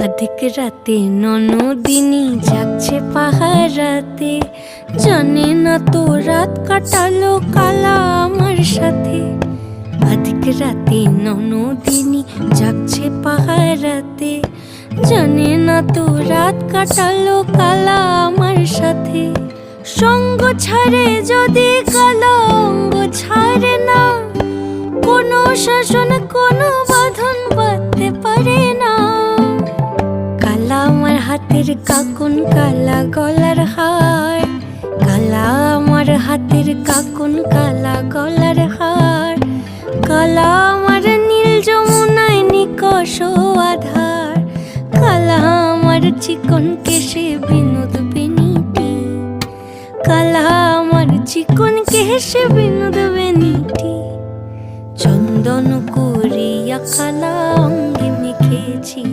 আধিক রাতে ননদিনী যাচ্ছে পাহারাতে, জানে না তো রাত কাটালো কালা আমার সাথে। আধিক রাতে ননদিনী যাচ্ছে পাহারাতে, জানে না তো রাত কাটালো কালা আমার সাথে। সঙ্গ ছাড়ে যদি কালা অঙ্গ ছাড়ে না, কোনো শাসন কোনো বাঁধন বাঁধতে পারে না। কালা আমার হাতের কাকুন কালা গলার হার, কালা আমার হাতের কাকুন কালা গলার হার। কালা আমার নীল যমুনায় নিকষ আধার, কালা আমার চিকন কেশে বিনোদ বেনিটি। কালা আমার চিকন কেশে বিনোদ বেনিটি। চন্দন করিয়া কালা অঙ্গে মেখেছি।